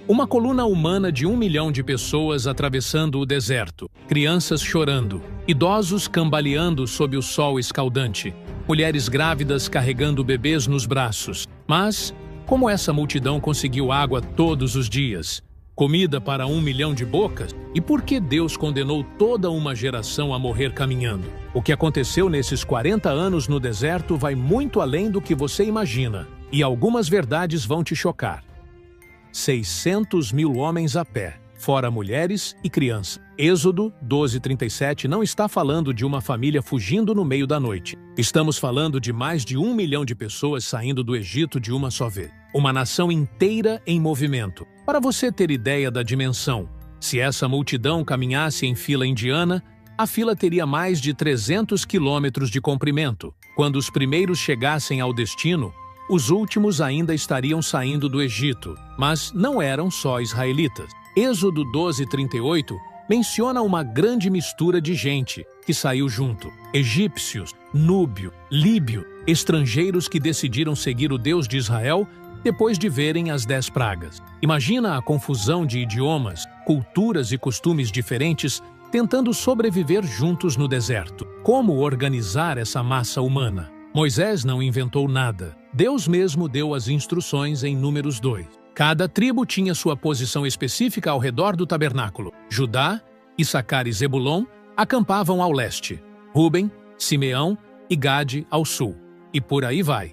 Uma coluna humana de 1 milhão de pessoas atravessando o deserto, crianças chorando, idosos cambaleando sob o sol escaldante, mulheres grávidas carregando bebês nos braços. Mas, como essa multidão conseguiu água todos os dias? Comida para 1 milhão de bocas? E por que Deus condenou toda uma geração a morrer caminhando? O que aconteceu nesses 40 anos no deserto vai muito além do que você imagina, e algumas verdades vão te chocar. 600 mil homens a pé, fora mulheres e crianças. Êxodo 12:37 não está falando de uma família fugindo no meio da noite. Estamos falando de mais de 1 milhão de pessoas saindo do Egito de uma só vez. Uma nação inteira em movimento. Para você ter ideia da dimensão, se essa multidão caminhasse em fila indiana, a fila teria mais de 300 quilômetros de comprimento. Quando os primeiros chegassem ao destino, os últimos ainda estariam saindo do Egito, mas não eram só israelitas. Êxodo 12:38 menciona uma grande mistura de gente que saiu junto. Egípcios, núbio, líbio, estrangeiros que decidiram seguir o Deus de Israel depois de verem as 10 pragas. Imagina a confusão de idiomas, culturas e costumes diferentes tentando sobreviver juntos no deserto. Como organizar essa massa humana? Moisés não inventou nada. Deus mesmo deu as instruções em Números 2. Cada tribo tinha sua posição específica ao redor do tabernáculo. Judá, Issacar e Zebulon acampavam ao leste. Rúben, Simeão e Gade ao sul. E por aí vai.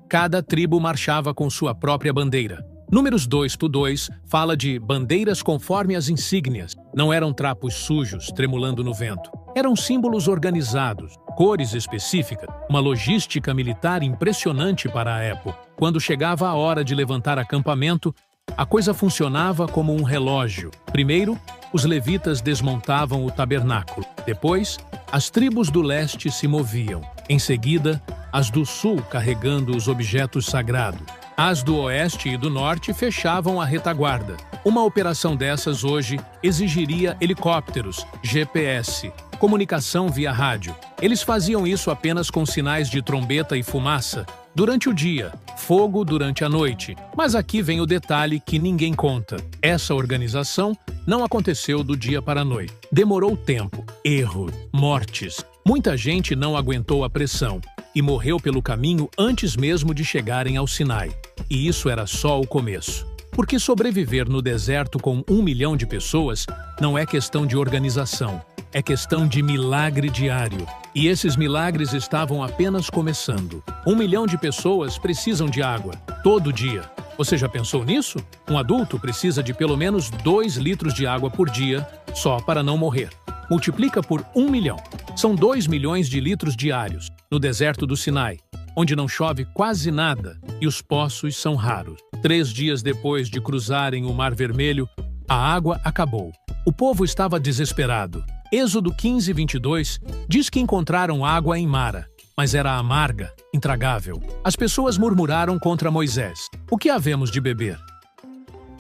Cada tribo marchava com sua própria bandeira. Números 2:2 fala de bandeiras conforme as insígnias. Não eram trapos sujos, tremulando no vento. Eram símbolos organizados, cores específicas, uma logística militar impressionante para a época. Quando chegava a hora de levantar acampamento, a coisa funcionava como um relógio. Primeiro, os levitas desmontavam o tabernáculo. Depois, as tribos do leste se moviam. Em seguida, as do sul carregando os objetos sagrados. As do oeste e do norte fechavam a retaguarda. Uma operação dessas hoje exigiria helicópteros, GPS, comunicação via rádio. Eles faziam isso apenas com sinais de trombeta e fumaça durante o dia, fogo durante a noite. Mas aqui vem o detalhe que ninguém conta. Essa organização não aconteceu do dia para a noite. Demorou tempo, erro, mortes. Muita gente não aguentou a pressão e morreu pelo caminho antes mesmo de chegarem ao Sinai. E isso era só o começo. Porque sobreviver no deserto com 1 milhão de pessoas não é questão de organização, é questão de milagre diário. E esses milagres estavam apenas começando. 1 milhão de pessoas precisam de água, todo dia. Você já pensou nisso? Um adulto precisa de pelo menos 2 litros de água por dia, só para não morrer. Multiplica por 1 milhão. São 2 milhões de litros diários, no deserto do Sinai, onde não chove quase nada e os poços são raros. 3 dias depois de cruzarem o Mar Vermelho, a água acabou. O povo estava desesperado. Êxodo 15:22 diz que encontraram água em Mara, mas era amarga, intragável. As pessoas murmuraram contra Moisés. O que havemos de beber?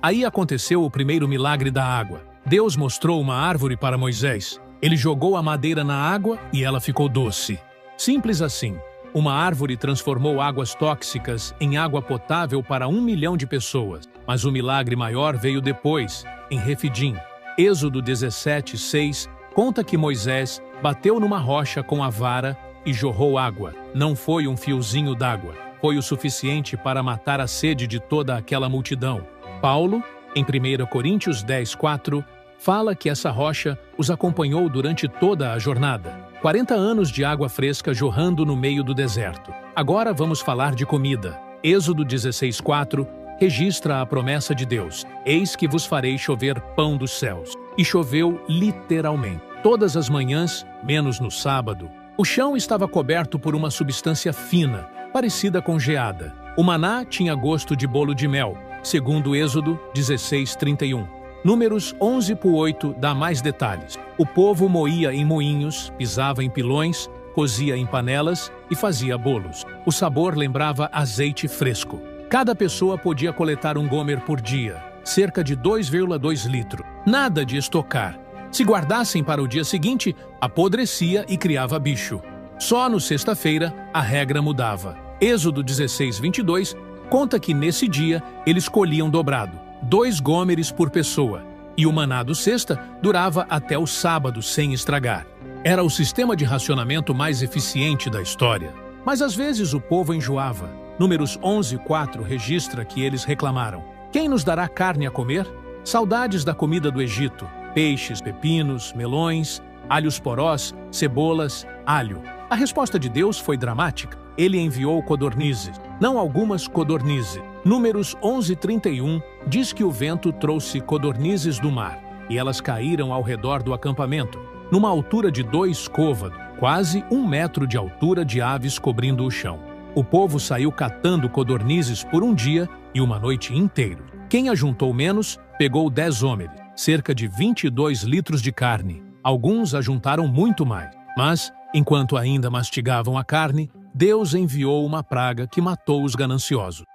Aí aconteceu o primeiro milagre da água. Deus mostrou uma árvore para Moisés. Ele jogou a madeira na água e ela ficou doce. Simples assim. Uma árvore transformou águas tóxicas em água potável para 1 milhão de pessoas. Mas o milagre maior veio depois, em Refidim. Êxodo 17:6 conta que Moisés bateu numa rocha com a vara e jorrou água. Não foi um fiozinho d'água. Foi o suficiente para matar a sede de toda aquela multidão. Paulo, em 1 Coríntios 10:4, fala que essa rocha os acompanhou durante toda a jornada. 40 anos de água fresca jorrando no meio do deserto. Agora vamos falar de comida. Êxodo 16:4 registra a promessa de Deus. Eis que vos farei chover pão dos céus. E choveu literalmente. Todas as manhãs, menos no sábado, o chão estava coberto por uma substância fina, parecida com geada. O maná tinha gosto de bolo de mel, segundo Êxodo 16:31. Números 11:8 dá mais detalhes. O povo moía em moinhos, pisava em pilões, cozia em panelas e fazia bolos. O sabor lembrava azeite fresco. Cada pessoa podia coletar 1 gomer por dia, cerca de 2,2 litros. Nada de estocar. Se guardassem para o dia seguinte, apodrecia e criava bicho. Só no sexta-feira, a regra mudava. Êxodo 16:22 conta que nesse dia eles colhiam dobrado. 2 gômeres por pessoa, e o maná do cesta durava até o sábado sem estragar. Era o sistema de racionamento mais eficiente da história. Mas às vezes o povo enjoava. Números 11:4 registra que eles reclamaram: "Quem nos dará carne a comer? Saudades da comida do Egito, peixes, pepinos, melões, alhos porós, cebolas, alho." A resposta de Deus foi dramática. Ele enviou codornizes, não algumas codornizes. Números 11:31 diz que o vento trouxe codornizes do mar, e elas caíram ao redor do acampamento, numa altura de 2 côvados, quase 1 metro de altura de aves cobrindo o chão. O povo saiu catando codornizes por um dia e uma noite inteiro. Quem ajuntou menos, pegou 10 homens, cerca de 22 litros de carne. Alguns ajuntaram muito mais, mas, enquanto ainda mastigavam a carne, Deus enviou uma praga que matou os gananciosos.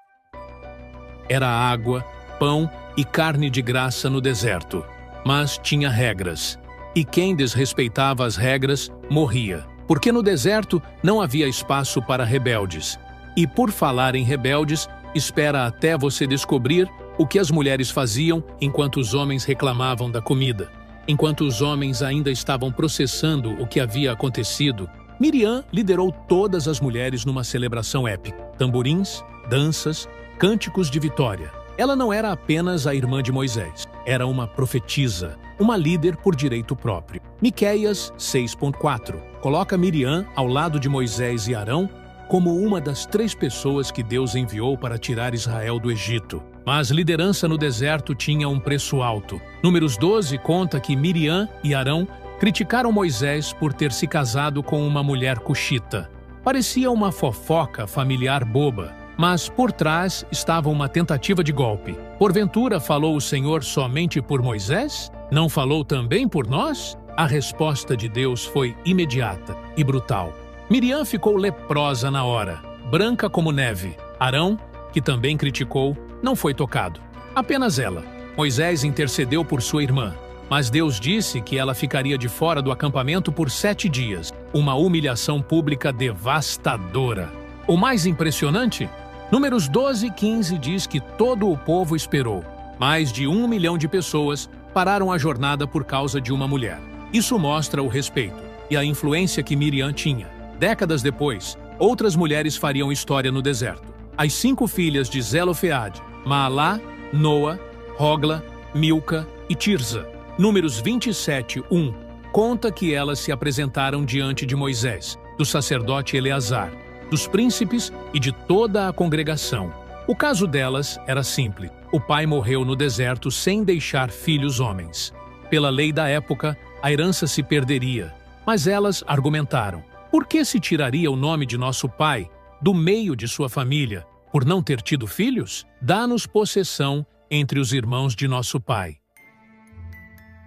Era água, pão e carne de graça no deserto, mas tinha regras. E quem desrespeitava as regras, morria. Porque no deserto não havia espaço para rebeldes. E por falar em rebeldes, espera até você descobrir o que as mulheres faziam enquanto os homens reclamavam da comida. Enquanto os homens ainda estavam processando o que havia acontecido, Miriam liderou todas as mulheres numa celebração épica. Tamborins, danças, cânticos de vitória. Ela não era apenas a irmã de Moisés. Era uma profetisa, uma líder por direito próprio. Miqueias 6:4 coloca Miriam ao lado de Moisés e Arão como uma das 3 pessoas que Deus enviou para tirar Israel do Egito. Mas liderança no deserto tinha um preço alto. Números 12 conta que Miriam e Arão criticaram Moisés por ter se casado com uma mulher cuxita. Parecia uma fofoca familiar boba, mas por trás estava uma tentativa de golpe. Porventura falou o Senhor somente por Moisés? Não falou também por nós? A resposta de Deus foi imediata e brutal. Miriam ficou leprosa na hora, branca como neve. Arão, que também criticou, não foi tocado. Apenas ela. Moisés intercedeu por sua irmã, mas Deus disse que ela ficaria de fora do acampamento por 7 dias. Uma humilhação pública devastadora. O mais impressionante? Números 12:15 diz que todo o povo esperou. Mais de 1 milhão de pessoas pararam a jornada por causa de uma mulher. Isso mostra o respeito e a influência que Miriam tinha. Décadas depois, outras mulheres fariam história no deserto. As 5 filhas de Zelofeade, Maalá, Noa, Hogla, Milca e Tirza. Números 27:1 conta que elas se apresentaram diante de Moisés, do sacerdote Eleazar, dos príncipes e de toda a congregação. O caso delas era simples. O pai morreu no deserto sem deixar filhos homens. Pela lei da época, a herança se perderia. Mas elas argumentaram: por que se tiraria o nome de nosso pai do meio de sua família, por não ter tido filhos? Dá-nos possessão entre os irmãos de nosso pai.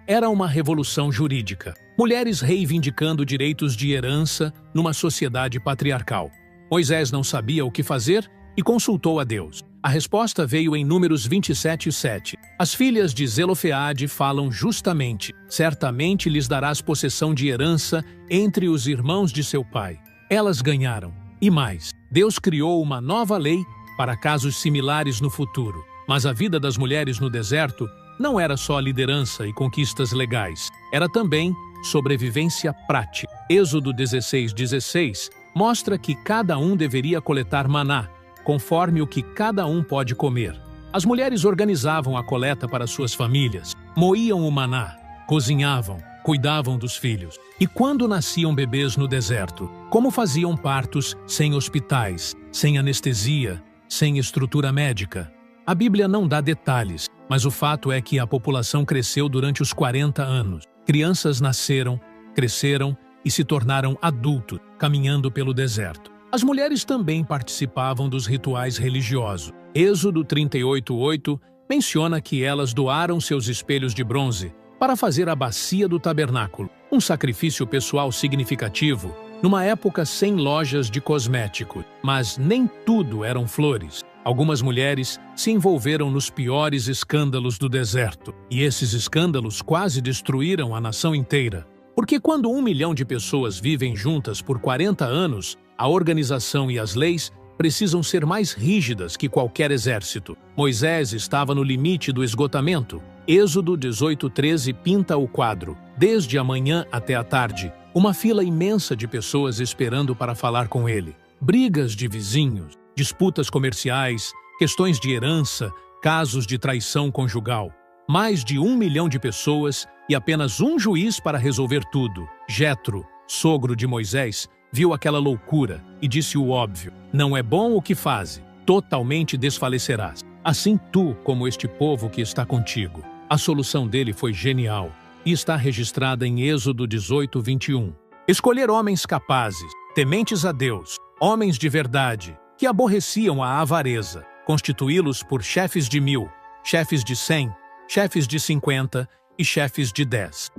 Era uma revolução jurídica. Mulheres reivindicando direitos de herança numa sociedade patriarcal. Moisés não sabia o que fazer e consultou a Deus. A resposta veio em Números 27:7. As filhas de Zelofeade falam justamente: certamente lhes darás possessão de herança entre os irmãos de seu pai. Elas ganharam. E mais, Deus criou uma nova lei para casos similares no futuro. Mas a vida das mulheres no deserto não era só liderança e conquistas legais. Era também sobrevivência prática. Êxodo 16:16 mostra que cada um deveria coletar maná, conforme o que cada um pode comer. As mulheres organizavam a coleta para suas famílias, moíam o maná, cozinhavam, cuidavam dos filhos. E quando nasciam bebês no deserto, como faziam partos sem hospitais, sem anestesia, sem estrutura médica? A Bíblia não dá detalhes, mas o fato é que a população cresceu durante os 40 anos. Crianças nasceram, cresceram e se tornaram adultos, caminhando pelo deserto. As mulheres também participavam dos rituais religiosos. Êxodo 38:8 menciona que elas doaram seus espelhos de bronze para fazer a bacia do tabernáculo, um sacrifício pessoal significativo numa época sem lojas de cosméticos. Mas nem tudo eram flores. Algumas mulheres se envolveram nos piores escândalos do deserto, e esses escândalos quase destruíram a nação inteira. Porque quando 1 milhão de pessoas vivem juntas por 40 anos, a organização e as leis precisam ser mais rígidas que qualquer exército. Moisés estava no limite do esgotamento. Êxodo 18:13 pinta o quadro. Desde a manhã até a tarde, uma fila imensa de pessoas esperando para falar com ele. Brigas de vizinhos, disputas comerciais, questões de herança, casos de traição conjugal. Mais de 1 milhão de pessoas e apenas um juiz para resolver tudo. Jetro, sogro de Moisés, viu aquela loucura e disse o óbvio: não é bom o que fazes, totalmente desfalecerás. Assim tu, como este povo que está contigo. A solução dele foi genial e está registrada em Êxodo 18:21. Escolher homens capazes, tementes a Deus, homens de verdade, que aborreciam a avareza, constituí-los por chefes de 1000, chefes de 100, chefes de 50 e chefes de 10.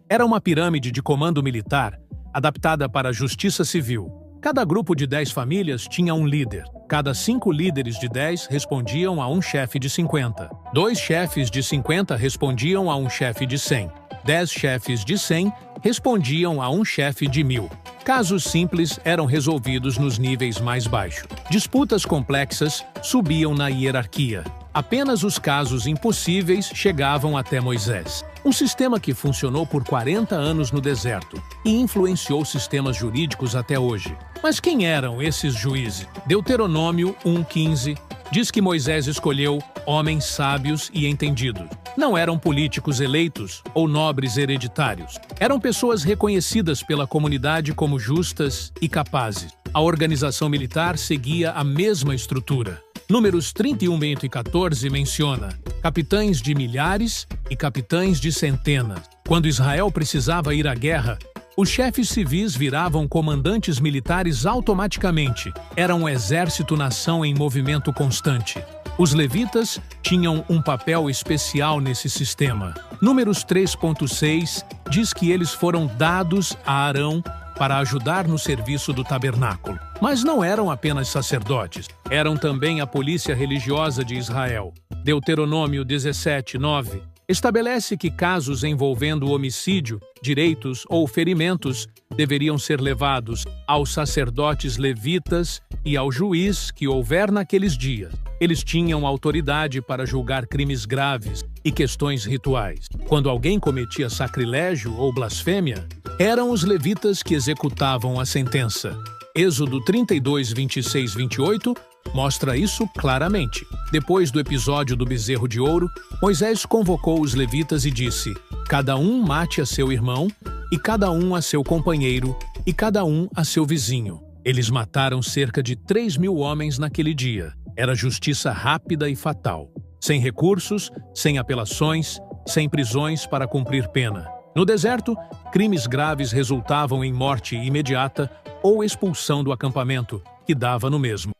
Era uma pirâmide de comando militar adaptada para a justiça civil. Cada grupo de 10 famílias tinha um líder. Cada 5 líderes de 10 respondiam a um chefe de 50. 2 chefes de 50 respondiam a um chefe de 100. 10 chefes de 100 respondiam a um chefe de 1000. Casos simples eram resolvidos nos níveis mais baixos. Disputas complexas subiam na hierarquia. Apenas os casos impossíveis chegavam até Moisés. Um sistema que funcionou por 40 anos no deserto e influenciou sistemas jurídicos até hoje. Mas quem eram esses juízes? Deuteronômio 1:15 diz que Moisés escolheu homens sábios e entendidos. Não eram políticos eleitos ou nobres hereditários. Eram pessoas reconhecidas pela comunidade como justas e capazes. A organização militar seguia a mesma estrutura. Números 31, 20 e 14 menciona capitães de milhares e capitães de centenas. Quando Israel precisava ir à guerra, os chefes civis viravam comandantes militares automaticamente. Era um exército-nação em movimento constante. Os levitas tinham um papel especial nesse sistema. Números 3.6 diz que eles foram dados a Arão para ajudar no serviço do tabernáculo. Mas não eram apenas sacerdotes, eram também a polícia religiosa de Israel. Deuteronômio 17:9 estabelece que casos envolvendo homicídio, direitos ou ferimentos deveriam ser levados aos sacerdotes levitas e ao juiz que houver naqueles dias. Eles tinham autoridade para julgar crimes graves e questões rituais. Quando alguém cometia sacrilégio ou blasfêmia, eram os levitas que executavam a sentença. Êxodo 32, 26, 28 mostra isso claramente. Depois do episódio do bezerro de ouro, Moisés convocou os levitas e disse: cada um mate a seu irmão, e cada um a seu companheiro, e cada um a seu vizinho. Eles mataram cerca de 3.000 homens naquele dia. Era justiça rápida e fatal. Sem recursos, sem apelações, sem prisões para cumprir pena. No deserto, crimes graves resultavam em morte imediata ou expulsão do acampamento, que dava no mesmo.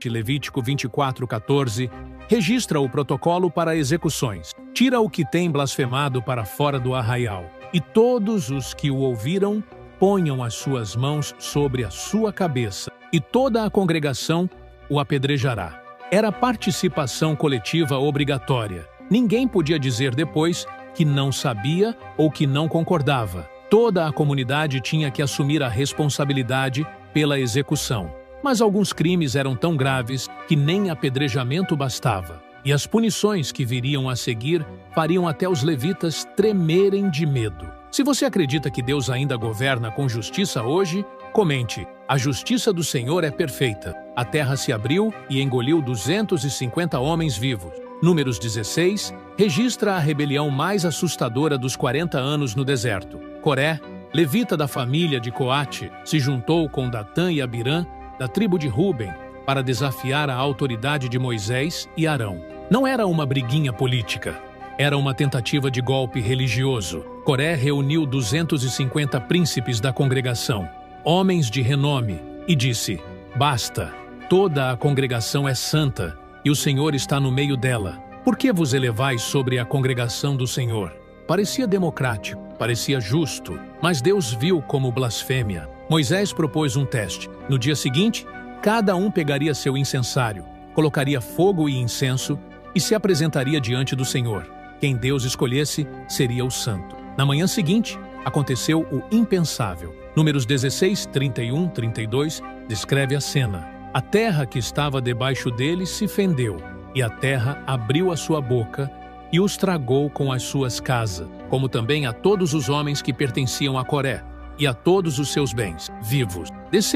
Levítico 24:14 registra o protocolo para execuções. Tira o que tem blasfemado para fora do arraial, e todos os que o ouviram ponham as suas mãos sobre a sua cabeça, e toda a congregação o apedrejará. Era participação coletiva obrigatória. Ninguém podia dizer depois que não sabia ou que não concordava. Toda a comunidade tinha que assumir a responsabilidade pela execução. Mas alguns crimes eram tão graves que nem apedrejamento bastava. E as punições que viriam a seguir fariam até os levitas tremerem de medo. Se você acredita que Deus ainda governa com justiça hoje, comente: a justiça do Senhor é perfeita. A terra se abriu e engoliu 250 homens vivos. Números 16 registra a rebelião mais assustadora dos 40 anos no deserto. Coré, levita da família de Coate, se juntou com Datã e Abirã, da tribo de Ruben, para desafiar a autoridade de Moisés e Arão. Não era uma briguinha política, era uma tentativa de golpe religioso. Coré reuniu 250 príncipes da congregação, homens de renome, e disse: basta, toda a congregação é santa, e o Senhor está no meio dela. Por que vos elevais sobre a congregação do Senhor? Parecia democrático, parecia justo, mas Deus viu como blasfêmia. Moisés propôs um teste. No dia seguinte, cada um pegaria seu incensário, colocaria fogo e incenso e se apresentaria diante do Senhor. Quem Deus escolhesse seria o santo. Na manhã seguinte, aconteceu o impensável. Números 16, 31, 32 Descreve a cena. A terra que estava debaixo deles se fendeu, e a terra abriu a sua boca e os tragou com as suas casas, como também a todos os homens que pertenciam a Coré, e a todos os seus bens vivos. Desceram